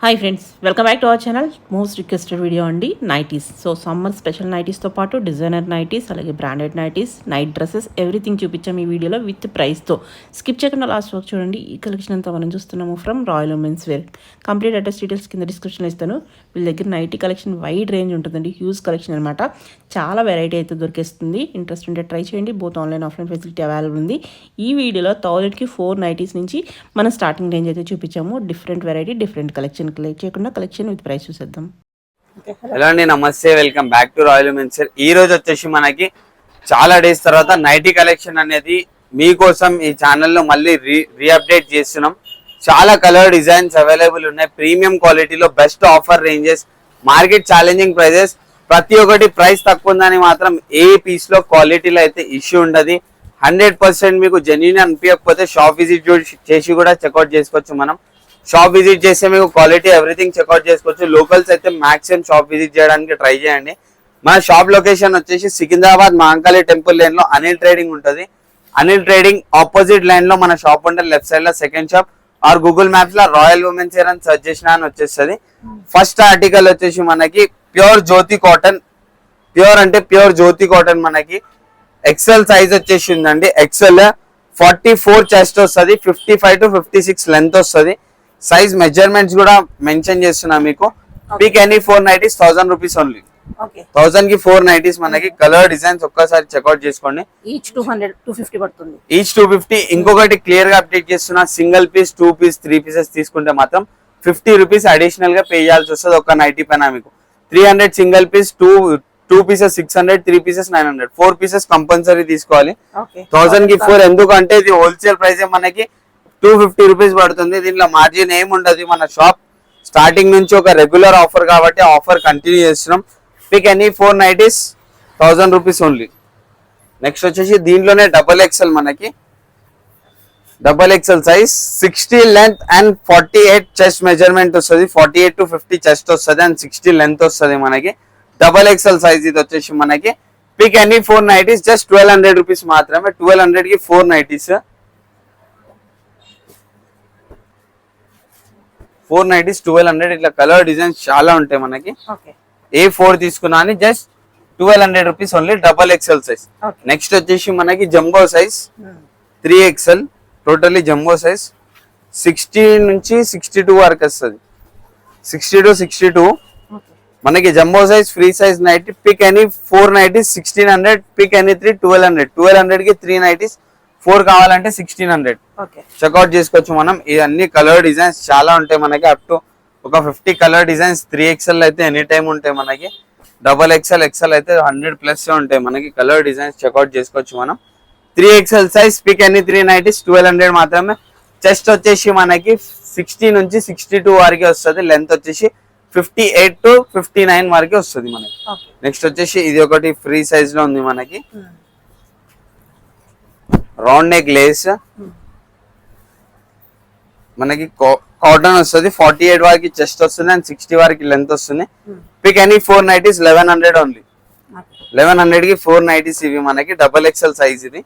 Hi friends, welcome back to our channel. Most requested video అండి, nighties. So summer special నైటీస్తో పాటు designer nighties, అలాగే branded nighties, night dresses, everything చూపించాం ఈ వీడియోలో with ప్రైస్తో. Skip చేయకుండా లాస్ట్ వరకు చూడండి. ఈ కలెక్షన్ అంతా మనం చూస్తున్నాము from royal women's wear. Complete address details కింద డిస్క్రిప్షన్లో ఇస్తాను. వీళ్ళ దగ్గర నైటీ కలెక్షన్ వైడ్ రేంజ్ ఉంటుందండి, హ్యూజ్ కలెక్షన్ అనమాట. చాలా వెరైటీ అయితే దొరికేస్తుంది. ఇంట్రెస్ట్ ఉంటే ట్రై చేయండి. Both online offline facility available ఉంది. ఈ వీడియోలో 1000కి 4 నైటీస్ నుంచి మనం స్టార్టింగ్ రేంజ్ అయితే చూపించాము. Different variety, different collection. Click చేయకుండా కలెక్షన్ విత్ ప్రైస్ చూసేద్దాం. హలో అండి, నమస్తే, welcome back to royal women's wear. ఈ రోజు వచ్చేసి మనకి చాలా డేస్ తర్వాత నైటీ కలెక్షన్ అనేది మీకోసం ఈ ఛానల్లో మళ్ళీ రీఅప్డేట్ చేస్తున్నాం. చాలా కలర్ డిజైన్స్ అవైలబుల్ ఉన్నాయి. ప్రీమియం క్వాలిటీలో best offer ranges, market challenging prices. ప్రతి ఒక్కటి ప్రైస్ తక్కువ ఉందని మాత్రం ఏ పీస్ లో క్వాలిటీలో అయితే ఇష్యూ ఉండదు. 100% మీకు జెన్యూన్ అనిపించకపోతే షాప్ విజిట్ చేసి కూడా చెక్అవుట్ చేసుకోవచ్చు. మనం షాప్ విజిట్ చేస్తే మీకు క్వాలిటీ ఎవ్రీథింగ్ చెక్అవుట్ చేసుకోవచ్చు. లోకల్స్ అయితే మాక్సిమం షాప్ విజిట్ చేయడానికి ట్రై చేయండి. మన షాప్ లొకేషన్ వచ్చేసి సికింద్రాబాద్ మహంకాళి టెంపుల్ లైన్ లో అనిల్ ట్రేడింగ్ ఉంటుంది. అనిల్ ట్రేడింగ్ ఆపోజిట్ లైన్ లో మన షాప్ ఉంటుంది. లెఫ్ట్ సైడ్ లో second shop or Google maps లో రాయల్ ఉమెన్స్ వేర్ అని సెర్చ్ చేసినా అని వచ్చేస్తుంది. ఫస్ట్ ఆర్టికల్ వచ్చేసి మనకి ప్యూర్ జ్యోతి కాటన్. ప్యూర్ అంటే ప్యూర్ జ్యోతి కాటన్. మనకి ఎక్సెల్ సైజ్ వచ్చేసి ఉందండి. ఎక్సెల్ 44 చెస్ట్ వస్తుంది, 55 to 56 లెంత్ వస్తుంది. సైజ్ మెజర్మెంట్స్ కూడా మెన్షన్ చేస్తున్నా మీకు. Pick any 4 nighties 1000 rupees only. 1000 కి 4 నైటీస్. మనకి కలర్ డిజైన్స్ ఒక్కసారి చెక్అవుట్ చేసుకోండి. ఈచ్ 250 పడుతుంది. ఈచ్ 250. ఇంకొకటి క్లియర్ గా అప్డేట్ చేస్తున్నా, సింగిల్ పీస్, 2 పీస్, 3 పీసెస్ తీసుకుంటే మాత్రం 50 రూపీస్ అడిషనల్ గా పే చేయాల్సి వస్తుంది ఒక నైటీ పైన. మీకు 300 single piece, 2 pieces 600, 3 pieces 900, 4 pieces compulsory తీసుకోవాలి. 1000 కి 4. ఎందుకంటే ఇది హోల్సేల్ ప్రైస్ మనకి 250 రూపీస్ పడుతుంది. దీంట్లో మార్జిన్ ఏమి ఉండదు. మన షాప్ స్టార్టింగ్ నుంచి ఒక రెగ్యులర్ ఆఫర్ కాబట్టి ఆఫర్ కంటిన్యూ చేస్తున్నాం. Pick any 4 nighties 1000 rupees only. Next వచ్చేసి దీంట్లోనే డబల్ ఎక్సెల్. మనకి double XL size 60 length and 48 chest measurement వస్తుంది. 48 to 50 చెస్ట్ వస్తుంది అండ్ 60 లెంత్ వస్తుంది. మనకి డబల్ ఎక్సెల్ సైజ్ ఇది వచ్చేసి మనకి. Pick any 4 nighties just 1200 rupees మాత్రమే. 1200 కి 4 నైటీస్. 4 నైటీస్ 1200. ఇట్లా కలర్ డిజైన్స్ చాలా ఉంటాయి మనకి. ఏ 4 తీసుకున్నా అని just 1200 rupees only. Double XL size. Next వచ్చేసి మనకి jumbo size 3XL. Totally jumbo size 60 నుంచి 62 వరకు వస్తుంది. 60 to 62 మనకి jumbo size. Free size nighty. Pick any 4 nighties 1600. Pick any 3 1200. 1200 కి 3 నైటీస్. 4 కావాలంటే 1600. చెక్అవుట్ చేసుకోవచ్చు మనం. ఇవన్నీ కలర్ డిజైన్స్ చాలా ఉంటాయి మనకి. అప్ టు ఒక 50 కలర్ డిజైన్స్. 3XL అయితే ఎనీ టైం ఉంటాయి మనకి. డబల్ ఎక్స్ఎల్, ఎక్స్ఎల్ అయితే 100+ ఉంటాయి మనకి. కలర్ డిజైన్స్ చెక్అవుట్ చేసుకోవచ్చు మనం. 3XL size. Pick any 3 nighties 1200 మాత్రమే. చెస్ట్ వచ్చేసి మనకి 60 నుంచి 62 వరకు వస్తుంది. లెంత్ వచ్చేసి 58 to 59 వరకు వస్తుంది మనకి. నెక్స్ట్ వచ్చేసి ఇది ఒకటి ఫ్రీ సైజ్ లో ఉంది మనకి. రౌండ్ నెక్ లేస్ మనకి కాటన్ వస్తుంది. 48 వరకు చెస్ట్ వస్తుంది అండ్ 60 వరకు లెంత్ వస్తుంది. Pick any 4 nighties 1100 only. 1100 కి 4 నైటీస్ ఇవి మనకి. డబల్ ఎక్స్ఎల్ సైజ్ ఇది.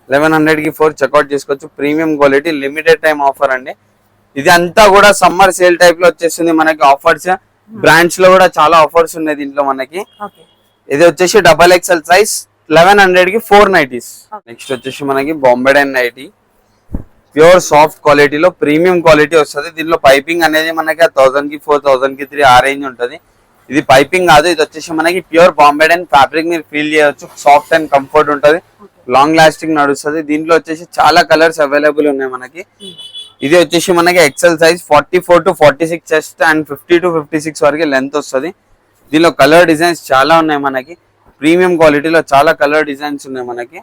1100 కి 4 చెక్అవుట్ చేసుకోవచ్చు. Premium quality, limited time offer అండి. ఇది అంతా కూడా సమ్మర్ సేల్ టైప్ లో వచ్చేస్తుంది మనకి. ఆఫర్స్ బ్రాండ్స్ లో కూడా చాలా ఆఫర్స్ ఉన్నాయి దీంట్లో మనకి. ఇది వచ్చేసి డబల్ ఎక్స్ఎల్ సైజ్ 1100 కి 4 నైటీస్. నెక్స్ట్ వచ్చేసి మనకి Bombay Dyeing nighty. Pure soft క్వాలిటీలో ప్రీమియం క్వాలిటీ వస్తుంది. దీంట్లో పైపింగ్ అనేది మనకి 1000 కి 4, 1000 కి 3 ఆ రేంజ్ ఉంటుంది. ఇది పైపింగ్ కాదు, ఇది వచ్చేసి మనకి ప్యూర్ బాంబే డైన్ ఫ్యాబ్రిక్. మీరు ఫీల్ చేయొచ్చు. సాఫ్ట్ అండ్ కంఫర్ట్ ఉంటుంది. లాంగ్ లాస్టింగ్ నడుస్తుంది. దీంట్లో వచ్చేసి చాలా కలర్స్ అవైలబుల్ ఉన్నాయి మనకి. ఇది వచ్చేసి మనకి XL size 44 to 46 chest and 50 to 56 వరకు లెంత్ వస్తుంది. దీనిలో కలర్ డిజైన్స్ చాలా ఉన్నాయి మనకి. ప్రీమియం క్వాలిటీలో చాలా కలర్ డిజైన్స్ ఉన్నాయి మనకి.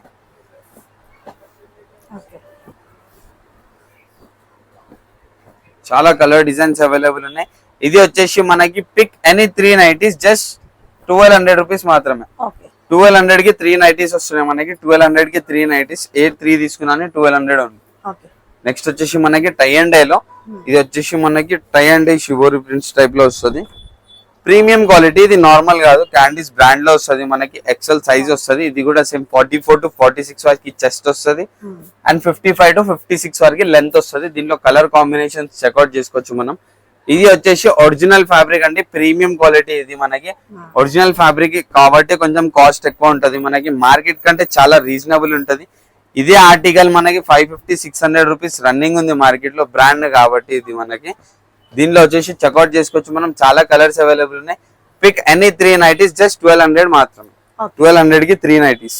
చాలా కలర్ డిజైన్స్ అవైలబుల్ ఉన్నాయి. ఇది వచ్చేసి మనకి pick any 3 nighties just 1200 rupees మాత్రమే. 1200 కి 3 నైటీస్ వస్తున్నాయి మనకి. 1200 కి 3 నైటీస్. ఏ 3 తీసుకున్నాను 1200 ఉంది. నెక్స్ట్ వచ్చేసి మనకి టై అండ్ డై లో. ఇది వచ్చేసి మనకి tie and dye shibori prints type లో వస్తుంది. Premium quality. ఇది నార్మల్ కాదు, క్యాండీస్ బ్రాండ్ లో వస్తుంది మనకి. ఎక్సెల్ సైజ్ వస్తుంది. ఇది కూడా సేమ్ 44 to 46 వరకు చెస్ట్ వస్తుంది అండ్ 55 to 56 వరకు లెంత్ వస్తుంది. దీంట్లో కలర్ కాంబినేషన్స్ చెక్అవుట్ చేసుకోవచ్చు మనం. ఇది వచ్చేసి ఒరిజినల్ ఫ్యాబ్రిక్ అండి, ప్రీమియం క్వాలిటీ. ఇది మనకి ఒరిజినల్ ఫ్యాబ్రిక్ కాబట్టి కొంచెం కాస్ట్ ఎక్కువ ఉంటది, మనకి మార్కెట్ కంటే చాలా రీజనబుల్ ఉంటది. ఇదే ఆర్టికల్ మనకి 550-600 రూపీస్ రన్నింగ్ ఉంది మార్కెట్ లో, బ్రాండ్ కాబట్టి. ఇది మనకి దీనిలో వచ్చేసి చెక్అౌట్ చేసుకోవచ్చు మనం, చాలా కలర్స్ అవైలబుల్ ఉన్నాయి. పిక్ ఎనీ 3 నైటీస్ జస్ట్ 1200 మాత్రమే. 1200 కి 3 నైటీస్.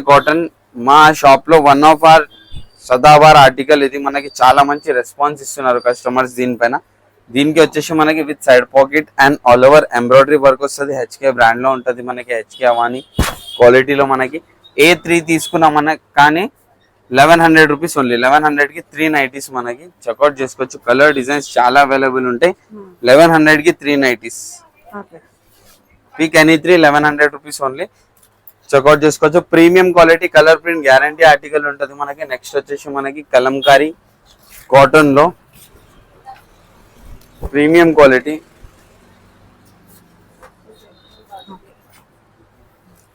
కాటన్ మా షాప్ లో వన్ ఆఫ్ ఆర్ సదాబార్ ఆర్టికల్. ఇది మనకి చాలా మంచి రెస్పాన్స్ ఇస్తున్నారు కస్టమర్స్ దీనిపైన. దీనికి వచ్చేసి మనకి with side pocket and all over embroidery work వస్తుంది. హెచ్కే బ్రాండ్ లో ఉంటుంది మనకి, హెచ్కే అవాని క్వాలిటీలో. మనకి A3 తీసుకున్నాం మనకి కానీ 1100 రూపీస్ ఓన్లీ. 1100 కి 3 నైటీస్ మనకి చెక్అౌట్ చేసుకోవచ్చు. కలర్ డిజైన్స్ చాలా అవైలబుల్ ఉంటాయి. 1100 కి 3 nighties. Pick any 3 1100 rupees only. Checkout చేసుకోవచ్చు. Premium quality colour print guarantee article ఉంటుంది మనకి. నెక్స్ట్ వచ్చేసి మనకి కలంకారీ కాటన్ లో ప్రీమియం క్వాలిటీ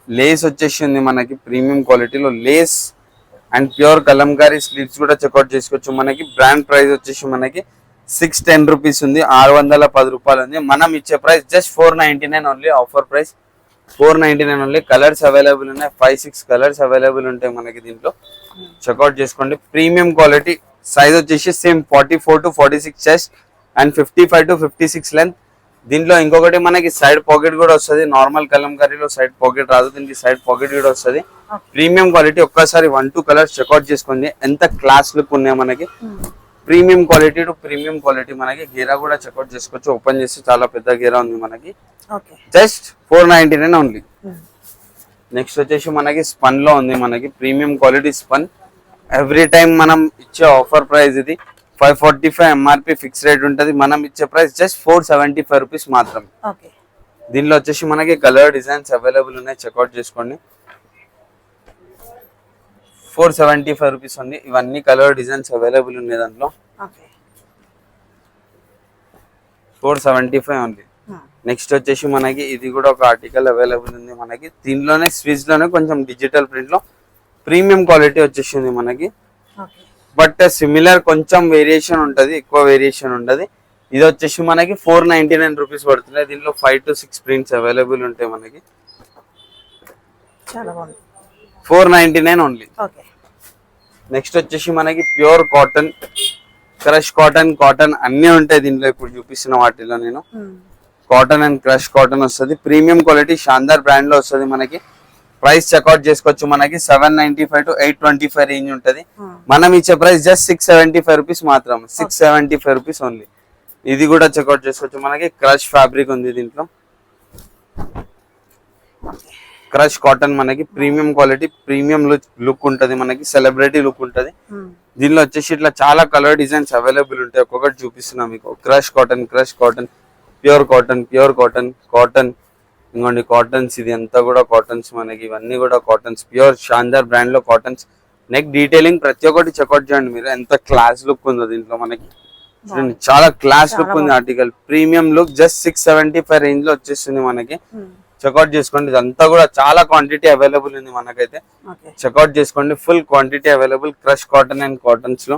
లేస్ వచ్చేసింది మనకి. ప్రీమియం క్వాలిటీలో lace and pure Kalamkari sleeves కూడా చెక్అౌట్ చేసుకోవచ్చు. మనకి బ్రాండ్ ప్రైస్ వచ్చేసి మనకి 610 రూపీస్ ఉంది, 610 రూపాయలు ఉంది. మనం ఇచ్చే price just 499 only. Offer price 499 only. Colours available ఉన్నాయి, 5-6 కలర్స్ అవైలబుల్ ఉంటాయి మనకి దీంట్లో. చెక్అౌట్ చేసుకోండి. Premium quality. సైజ్ వచ్చేసి same 44 to 46 chest and 55 to 56 length. దీంట్లో ఇంకొకటి మనకి సైడ్ పాకెట్ కూడా వస్తుంది. నార్మల్ కలంకారీలో సైడ్ పాకెట్ రాదు, దీనికి సైడ్ పాకెట్ కూడా వస్తుంది. Premium quality. ఒక్కసారి 1-2 కలర్స్ చెక్అౌట్ చేసుకోండి, ఎంత క్లాస్ లుక్ ఉన్నాయి మనకి. Premium quality to premium quality. మనకి గేరా కూడా చెక్అౌట్ చేసుకోవచ్చు. ఓపెన్ చేసి చాలా పెద్ద గేరా ఉంది మనకి. Just 499 only. నెక్స్ట్ వచ్చేసి మనకి స్పన్ లో ఉంది మనకి, premium quality spun. Every time మనం ఇచ్చే ఆఫర్ ప్రైస్ ఇది. 545 ఎంఆర్పి ఫిక్స్ రేట్ ఉంటుంది. మనం ఇచ్చే ప్రైస్ జస్ట్ 475 రూపీస్ మాత్రమే. దీనిలో వచ్చేసి మనకి కలర్ డిజైన్స్ అవైలబుల్ ఉన్నాయి, చెక్అౌట్ చేసుకోండి. 475 రూపీస్ ఉంది. ఇవన్నీ కలర్ డిజైన్స్ అవైలబుల్ ఉన్నాయి దాంట్లో. 475 ఓన్లీ. నెక్స్ట్ వచ్చేసి మనకి ఇది కూడా ఒక ఆర్టికల్ అవైలబుల్ ఉంది మనకి. దీనిలోనే స్విచ్ లోనే కొంచెం డిజిటల్ ప్రింట్ లో ప్రీమియం క్వాలిటీ వచ్చేసింది మనకి. బట్ సిమిలర్ కొంచెం వేరియేషన్ ఉంటది, ఎక్కువ వేరియేషన్ ఉండదు. ఇది వచ్చేసి మనకి 499 రూపీస్ పడుతుంది. దీంట్లో 5 to 6 ప్రింట్స్ అవైలబుల్ ఉంటాయి మనకి. 499 ఓన్లీ. నెక్స్ట్ వచ్చేసి మనకి pure cotton, crush cotton, cotton అన్ని ఉంటాయి దీంట్లో. ఇప్పుడు చూపిస్తున్న వాటిలో నేను కాటన్ అండ్ క్రష్ కాటన్ వస్తుంది. ప్రీమియం క్వాలిటీ షాందార్ బ్రాండ్ లో వస్తుంది మనకి. ప్రైస్ చెక్అౌట్ చేసుకోవచ్చు. మనకి 795 to 825 రేంజ్ ఉంటది. మనం ఇచ్చే ప్రైస్ జస్ట్ 675 రూపీస్ మాత్రం. 675 రూపీస్ ఓన్లీ. ఇది కూడా చెక్అౌట్ చేసుకోవచ్చు. మనకి క్రష్ ఫ్యాబ్రిక్ ఉంది దీంట్లో. క్రష్ కాటన్ మనకి ప్రీమియం క్వాలిటీ, ప్రీమియం లుక్ ఉంటది మనకి, సెలబ్రిటీ లుక్ ఉంటది. దీనిలో వచ్చేసి ఇట్లా చాలా కలర్ డిజైన్స్ అవైలబుల్ ఉంటాయి. ఒక్కొక్కటి చూపిస్తున్నా మీకు. Crush cotton, crush cotton, pure cotton, pure cotton, cotton. ఇంకోండి కాటన్స్. ఇది అంతా కూడా కాటన్స్ మనకి. ఇవన్నీ కూడా కాటన్స్, ప్యూర్ షాందార్ బ్రాండ్ లో కాటన్స్. నెక్ డీటెయిలింగ్ ప్రతి ఒక్కటి చెక్అౌట్ చేయండి మీరు, ఎంత క్లాస్ లుక్ ఉందో దీంట్లో మనకి. చాలా క్లాస్ లుక్ ఉంది article. Premium look. Just 675 range లో వచ్చేస్తుంది మనకి. చెక్అౌట్ చేసుకోండి. ఇదంతా కూడా చాలా క్వాంటిటీ అవైలబుల్ ఉంది మనకైతే. చెక్అౌట్ చేసుకోండి. Full quantity available crush cotton and cottons లో.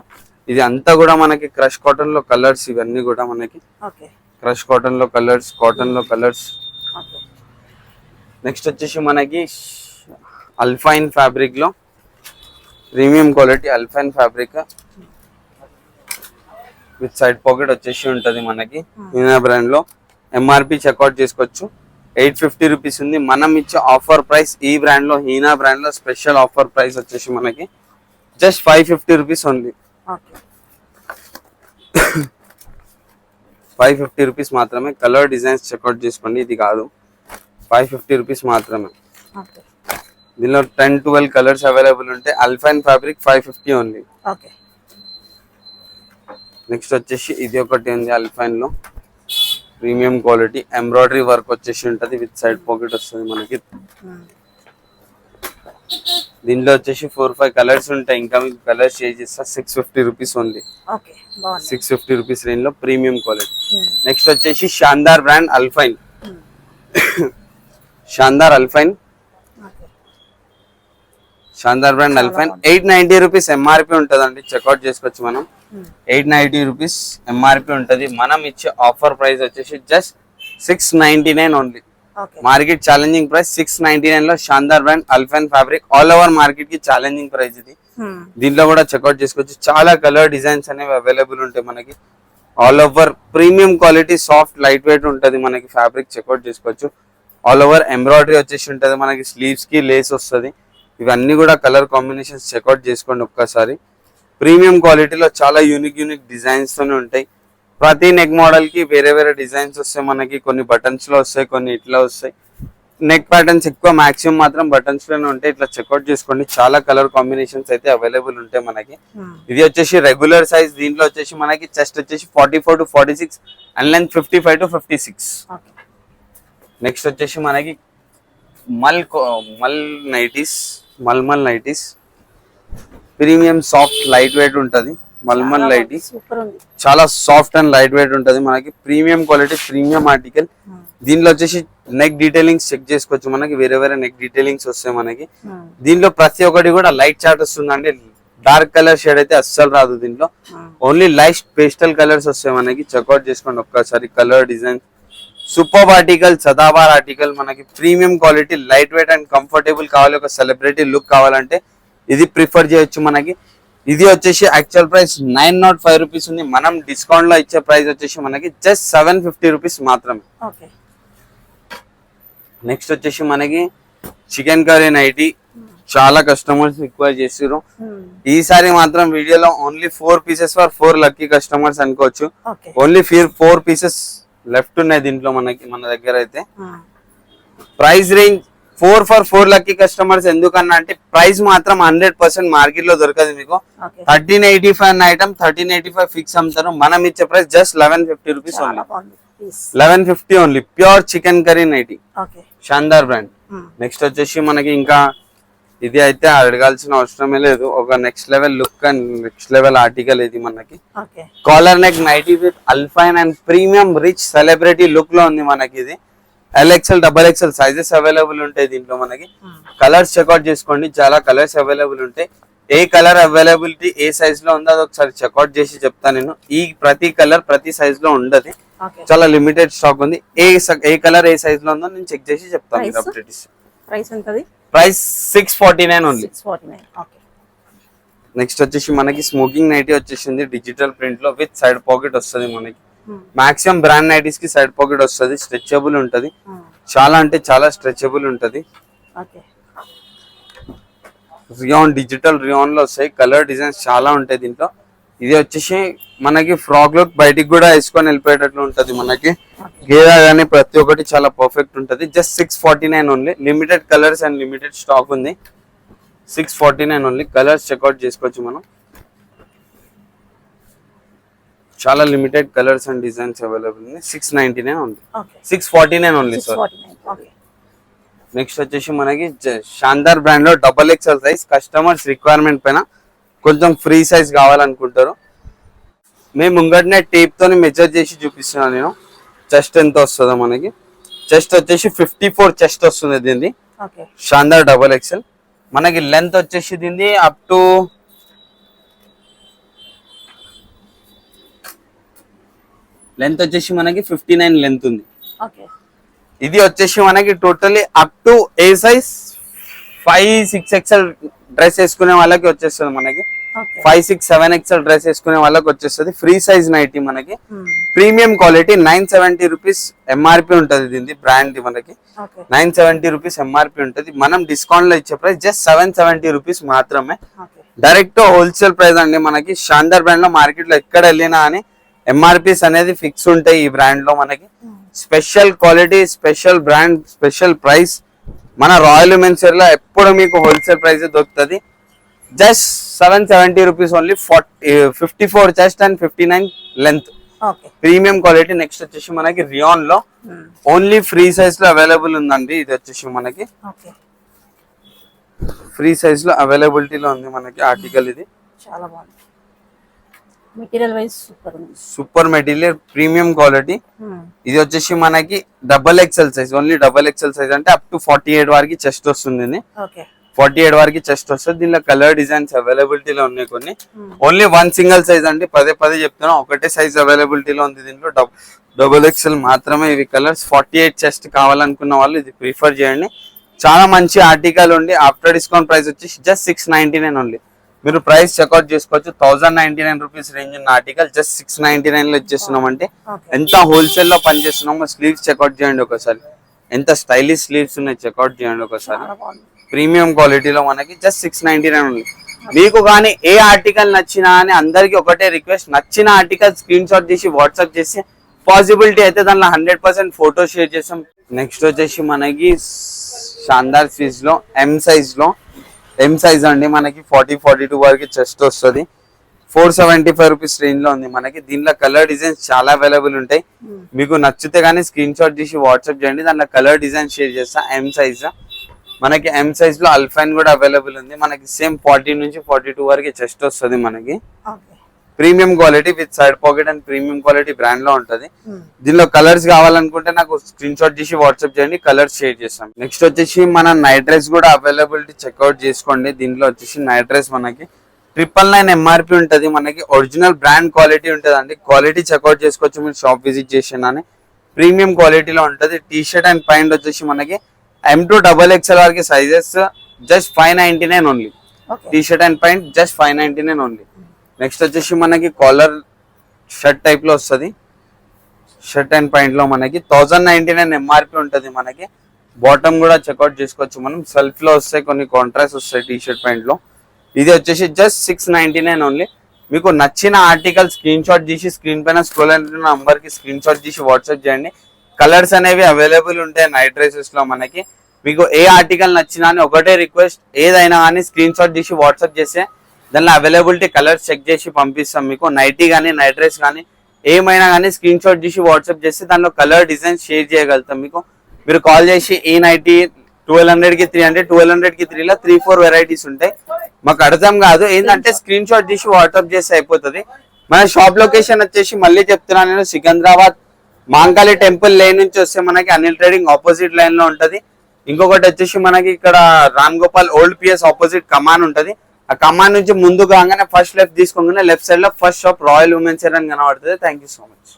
ఇది అంతా కూడా మనకి క్రష్ కాటన్ లో కలర్స్. ఇవన్నీ కూడా మనకి క్రష్ కాటన్ లో కలర్స్, కాటన్ లో కలర్స్. నెక్స్ట్ వచ్చేసి మనకి అల్ఫైన్ ఫ్యాబ్రిక్ లో premium quality alpine fabric with side pocket వచ్చేసి ఉంటది మనకి. హీనా బ్రాండ్ లో. ఎంఆర్పి చెక్అౌట్ చేసుకోవచ్చు. 850 రూపీస్ ఉంది. మనం ఇచ్చే ఆఫర్ ప్రైస్ ఈ బ్రాండ్ లో, హీనా బ్రాండ్ లో స్పెషల్ ఆఫర్ ప్రైస్ వచ్చేసి మనకి జస్ట్ 550 రూపీస్ ఓన్లీ. 550 రూపీస్ మాత్రమే. కలర్ డిజైన్స్ చెక్అౌట్ చేసుకోండి. ఇది కాదు, 550 రూపీస్ మాత్రమే. దీనిలో 10-12 కలర్స్ అవైలబుల్ ఉంటాయి. Alpine fabric 550 only. నెక్స్ట్ వచ్చేసి ఇది ఒకటి ఉంది అల్ఫైన్ లో, ప్రీమియం క్వాలిటీ ఎంబ్రాయిడరీ వర్క్ వచ్చేసి ఉంటది. విత్ సైడ్ పాకెట్ వస్తుంది మనకి. దీంట్లో వచ్చేసి 4-5 కలర్స్ ఉంటాయి. ఇంకా మీకు కలర్స్ చేంజ్ చేస్తా. 650 రూపీస్ ఓన్లీ. 650 రూపీస్ రేంజ్ లో ప్రీమియం క్వాలిటీ. నెక్స్ట్ వచ్చేసి Shandar brand Alfine. Shandar Alfine. Shandar brand Alfine 890 rupees MRP ఉంటదండి. చెక్అవుట్ చేసుకోవచ్చు మనం. 890 రూపీస్ ఎంఆర్పి ఉంటది. మనం ఇచ్చే ఆఫర్ ప్రైస్ వచ్చేసి just 699 only. Market challenging price 699 లో Shandar brand Alfine fabric all over market కి ఛాలెంజింగ్ ప్రైస్ ఇది. దీంట్లో కూడా చెక్అవుట్ చేసుకోవచ్చు. చాలా కలర్ డిజైన్స్ అనేవి అవైలబుల్ ఉంటాయి మనకి. All over premium quality soft light weight ఉంటది మనకి ఫ్యాబ్రిక్. చెక్అవుట్ చేసుకోవచ్చు. ఆల్ ఓవర్ ఎంబ్రాయిడరీ వచ్చేసి ఉంటది మనకి. స్లీవ్స్ కి లేస్ వస్తుంది. ఇవన్నీ కూడా కలర్ కాంబినేషన్స్ చెక్అవుట్ చేసుకోండి ఒక్కసారి. ప్రీమియం క్వాలిటీలో చాలా యూనిక్ డిజైన్స్ తోనే ఉంటాయి. ప్రతి నెక్ మోడల్ కి వేరే వేరే డిజైన్స్ వస్తాయి మనకి. కొన్ని బటన్స్ లో వస్తాయి, కొన్ని ఇట్లా వస్తాయి. నెక్ ప్యాటర్న్స్ ఎక్కువ మాక్సిమం మాత్రం బటన్స్ లోనే ఉంటాయి. ఇట్లా చెక్అవుట్ చేసుకోండి. చాలా కలర్ కాంబినేషన్స్ అయితే అవైలబుల్ ఉంటాయి మనకి. ఇది వచ్చేసి రెగ్యులర్ సైజ్. దీంట్లో వచ్చేసి మనకి చెస్ట్ వచ్చేసి 44 to 46 and length 55 to 56. Next వచ్చేసి మనకి mulmul nighties premium soft light weight ఉంటది. మల్మల్ నైటీ చాలా సాఫ్ట్ అండ్ లైట్ వెయిట్ ఉంటది మనకి. Premium quality, premium article. దీనిలో వచ్చేసి నెక్ డీటెయిలింగ్స్ చెక్ చేసుకోవచ్చు మనకి. వేరే వేరే నెక్ డీటెయిలింగ్స్ వస్తాయి మనకి. దీంట్లో ప్రతి ఒక్కటి కూడా లైట్ చార్ట్ వస్తుందండి. డార్క్ కలర్ షేడ్ అయితే అస్సలు రాదు దీంట్లో. ఓన్లీ లైట్ పేస్టల్ కలర్స్ వస్తాయి మనకి. చెక్అవుట్ చేసుకోండి ఒక్కసారి. కలర్ డిజైన్ సూపర్ ఆర్టికల్, సదాబార్ ఆర్టికల్ మనకి. Premium quality, light weight and comfortable కావాలి, ఒక సెలబ్రిటీ లుక్ కావాలంటే ఇది ప్రిఫర్ చేయొచ్చు మనకి. ఇది వచ్చేసి యాక్చువల్ ప్రైస్ 905 రూపీస్ ఉంది. మనం డిస్కౌంట్ లో ఇచ్చే ప్రైస్ వచ్చేసి మనకి జస్ట్ 750 రూపీస్ మాత్రమే. నెక్స్ట్ వచ్చేసి మనకి చికెన్ కర్రీ నైటీ. చాలా కస్టమర్స్ రిక్వెస్ట్ చేసారు. ఈసారి మాత్రం వీడియోలో only 4 pieces for 4 lucky customers అనుకోవచ్చు. ఓన్లీ 4 పీసెస్ లెఫ్ట్ ఉన్నాయి దీంట్లో మనకి. మన దగ్గర అయితే price range 4 for 4 lucky customers. ఎందుకన్నా అంటే ప్రైస్ మాత్రం 100% మార్కెట్ లో దొరకదు మీకు. 1385 ఐటమ్ 1385 ఫిక్స్ అమ్ముతారు. మనం ఇచ్చే price just 1150 rupees only. 1150 only. Pure chikankari nighty, Shandar brand. Next వచ్చేసి మనకి ఇంకా ఇది అయితే అడగాల్సిన అవసరమే లేదు. ఒక next level look and next level article ఇది మనకి. Collar neck nighty with Alfine and premium rich celebrity look లో ఉంది మనకి. ఇది LXL, XXL సైజెస్ అవైలబుల్ ఉంటాయి దీంట్లో మనకి. కలర్స్ చెక్అవుట్ చేసుకోండి. చాలా కలర్స్ అవైలబుల్ ఉంటాయి. ఏ కలర్ అవైలబిలిటీ ఏ సైజ్ లో ఉందో అది ఒకసారి చెక్అవుట్ చేసి చెప్తాను నేను. ఈ ప్రతి కలర్ ప్రతి సైజ్ లో ఉండదు. చాలా లిమిటెడ్ స్టాక్ ఉంది. ఏ కలర్ ఏ సైజ్ లో ఉందో నేను చెక్ చేసి చెప్తాను. Price 649 only. నెక్స్ట్ వచ్చేసి మనకి స్మోకింగ్ నైటీ వచ్చేసింది డిజిటల్ ప్రింట్ లో విత్ సైడ్ పాకెట్ వస్తుంది మనకి. మాక్సిమం బ్రాండ్ నైటీస్ కి సైడ్ పాకెట్ వస్తుంది. స్ట్రెచబుల్ ఉంటది. చాలా అంటే చాలా స్ట్రెచబుల్ ఉంటది. రియాన్, డిజిటల్ రియాన్ లో వస్తాయి. కలర్ డిజైన్స్ చాలా ఉంటాయి దీంట్లో. ఇది వచ్చేసి మనకి ఫ్రాక్ లుక్, బయటికి కూడా వేసుకొని వెళ్ళిపోయేటట్లు ఉంటది మనకి. గేరా గానీ ప్రతి ఒక్కటి చాలా పర్ఫెక్ట్ ఉంటది. Just 649 only. Limited colours and limited stock ఉంది. 649 ఓన్లీ. కలర్స్ చెక్అవుట్ చేసుకోవచ్చు మనం. చాలా limited colours and designs available ఉంది. 699 ఓన్లీ. 649 only sir. నెక్స్ట్ వచ్చేసి మనకి షాందార్ బ్రాండ్ లో XXL సైజ్. కస్టమర్స్ రిక్వైర్మెంట్ పైన కొంచెం ఫ్రీ సైజ్ కావాలనుకుంటారు. మేము ముంగటనే టేప్ తోని మెజర్ చేసి చూపిస్తున్నాను నేను. చెస్ట్ ఎంత వస్తుందో మనకి. చెస్ట్ వచ్చేసి 54 చెస్ట్ వస్తుంది దీన్ని. షాందార్ XXL. మనకి లెంత్ వచ్చేసి దీన్ని అప్ టు లెంత్ వచ్చేసి మనకి 59 లెంత్ ఉంది. ఇది వచ్చేసి మనకి totally up to A size 5-6XL dress వేసుకునే వాళ్ళకి వచ్చేస్తుంది మనకి. 5-6-7XL డ్రెస్ వేసుకునే వాళ్ళకి వచ్చేస్తుంది. ఫ్రీ సైజ్ నైటీ మనకి. Premium quality. 970 రూపీస్ ఎంఆర్పి ఉంటది దీనికి. బ్రాండ్ మనకి 970 రూపీస్ ఎంఆర్పి ఉంటది. మనం డిస్కౌంట్ లో ఇచ్చే ప్రైస్ జస్ట్ 770 రూపీస్ మాత్రమే. డైరెక్ట్ హోల్సేల్ ప్రైస్ అండి మనకి. షాందార్ బ్రాండ్ లో మార్కెట్ లో ఎక్కడ వెళ్ళినా అని ఎంఆర్పీస్ అనేది ఫిక్స్ ఉంటాయి ఈ బ్రాండ్ లో మనకి. Special quality, special brand, special price. మన రాయల్ మెన్సర్ లో ఎప్పుడు మీకు హోల్సేల్ ప్రైస్ దొరుకుతుంది. Just 770 rupees only. 54 chest and 59 length. Premium quality. Next వచ్చేసి మనకి రియాన్ లో ఓన్లీ ఫ్రీ సైజ్ లో అవైలబుల్ ఉందండి. ఇది వచ్చేసి మనకి ఫ్రీ సైజ్ లో అవైలబిలిటీలో ఉంది మనకి ఆర్టికల్. ఇది చాలా బాగుంది. Material wise super material, premium quality. ఇది వచ్చేసి మనకి XXL size. Only XXL size అంటే అప్ టు 48 వరకు చెస్ట్ వస్తుంది. 48 వరకు చెస్ట్ వస్తుంది. దీనిలో కలర్ డిజైన్స్ అవైలబిలిటీలో ఉన్నాయి కొన్ని. ఓన్లీ వన్ సింగిల్ సైజ్ అండి, పదే చెప్తున్నా, ఒకటే సైజ్ అవైలబిలిటీలో ఉంది. దీంట్లో డబుల్ ఎక్స్ఎల్ మాత్రమే ఇవి కలర్స్. 48 చెస్ట్ కావాలనుకున్న వాళ్ళు ఇది ప్రిఫర్ చేయండి. చాలా మంచి ఆర్టికల్ ఉండి ఆఫ్టర్ డిస్కౌంట్ ప్రైస్ వచ్చేసి జస్ట్ 699 ఓన్లీ. మీరు ప్రైస్ చెక్అవుట్ చేసుకోవచ్చు. 1099 రూపీస్ రేంజ్ ఉన్న ఆర్టికల్ జస్ట్ 699 లో ఇచ్చేస్తున్నామంటే ఎంత హోల్సేల్ లో పనిచేస్తున్నామో. స్లీవ్స్ చెక్అవుట్ చేయండి ఒకసారి, ఎంత స్టైలిష్ స్లీవ్స్ ఉన్నాయి చెక్అవుట్ చేయండి ఒకసారి. ప్రీమియం క్వాలిటీలో మనకి జస్ట్ 699 ఉంది. మీకు కానీ ఏ ఆర్టికల్ నచ్చినా అని అందరికి ఒకటే రిక్వెస్ట్, నచ్చిన ఆర్టికల్ స్క్రీన్ షాట్ చేసి వాట్సాప్ చేసి పాసిబిలిటీ అయితే దానిలో 100% ఫోటో షేర్ చేస్తాం. నెక్స్ట్ వచ్చేసి మనకి షాందార్ స్విస్ లో ఎం సైజ్ అండి, మనకి 40-42 వరకు చెస్ట్ వస్తుంది. 475 రూపీస్ రేంజ్ లో ఉంది మనకి. దీనిలో కలర్ డిజైన్స్ చాలా అవైలబుల్ ఉంటాయి. మీకు నచ్చితే కానీ స్క్రీన్ షాట్ చేసి వాట్సాప్ చేయండి, దానిలో కలర్ డిజైన్ షేర్ చేస్తా. ఎం సైజ్ మనకి, ఎం సైజ్ లో అల్ఫైన్ కూడా అవైలబుల్ ఉంది మనకి. సేమ్ 40 నుంచి 42 వరకు చెస్ట్ వస్తుంది మనకి. Premium quality with side pocket and premium quality brand లో ఉంటది. దీనిలో కలర్స్ కావాలనుకుంటే నాకు స్క్రీన్ షాట్ చేసి వాట్సాప్ చేయండి, కలర్స్ షేర్ చేస్తాం. నెక్స్ట్ వచ్చేసి మన నైట్ డ్రెస్ కూడా అవైలబిలిటీ చెక్అవుట్ చేసుకోండి. దీంట్లో వచ్చేసి నైట్ డ్రెస్ మనకి 999 ఎంఆర్పి ఉంటది మనకి. ఒరిజినల్ బ్రాండ్ క్వాలిటీ ఉంటది అండి. క్వాలిటీ చెక్అవుట్ చేసుకోవచ్చు మీరు షాప్ విజిట్ చేసిన. ప్రీమియం క్వాలిటీలో ఉంటది. టీ షర్ట్ అండ్ ప్యాంట్ వచ్చేసి మనకి M2 XXL వరకు sizes just 599 only. T shirt and pant just 599 only. Next వచ్చేసి మనకి కాలర్ షర్ట్ టైప్ లో వస్తుంది. షర్ట్ అండ్ ప్యాంట్ లో మనకి 1099 ఎంఆర్పి ఉంటది మనకి. బాటమ్ కూడా చెక్అవుట్ చేసుకోవచ్చు మనం. సెల్ఫ్ లో వస్తాయి, కొన్ని కాంట్రాస్ట్ వస్తాయి టీ షర్ట్ ప్యాంట్ లో. ఇది వచ్చేసి జస్ట్ 699 ఓన్లీ. మీకు నచ్చిన ఆర్టికల్ స్క్రీన్ షాట్ చేసి స్క్రీన్ పైన స్క్రోల్ అయిన నంబర్ కి స్క్రీన్ షాట్ చేసి వాట్సాప్ చేయండి. కలర్స్ అనేవి అవైలబుల్ ఉంటాయి నైట్ డ్రెస్సెస్ లో మనకి. మీకు ఏ ఆర్టికల్ నచ్చినా అని ఒకటే రిక్వెస్ట్, ఏదైనా కానీ స్క్రీన్ షాట్ చేసి వాట్సాప్ చేస్తే దానిలో అవైలబిలిటీ కలర్స్ చెక్ చేసి పంపిస్తాం మీకు. నైటీ కానీ నైట్ డ్రెస్ కానీ ఏమైనా కానీ స్క్రీన్ షాట్ చేసి వాట్సాప్ చేస్తే దానిలో కలర్ డిజైన్ షేర్ చేయగలుగుతాం మీకు. మీరు కాల్ చేసి ఈ నైటీ 1200 కి 300, 1200 కి 3 3-4 వెరైటీస్ ఉంటాయి. మాకు అర్థం కాదు ఏంటంటే స్క్రీన్ షాట్ చేసి వాట్సాప్ చేస్తే అయిపోతుంది. మన షాప్ లొకేషన్ వచ్చేసి మళ్ళీ చెప్తున్నాను నేను, సికింద్రాబాద్ మాంకాళి టెంపుల్ లైన్ నుంచి వస్తే మనకి అనిల్ ట్రేడింగ్ ఆపోజిట్ లైన్ లో ఉంటది. ఇంకొకటి వచ్చేసి మనకి ఇక్కడ Ram Gopal old PS opposite కమాన్ ఉంటది. ఆ కమాన్ నుంచి ముందు కాగానే ఫస్ట్ లెఫ్ట్ తీసుకోగానే లెఫ్ట్ సైడ్ లో first shop royal women's wear అని కనబడుతుంది. Thank you so much.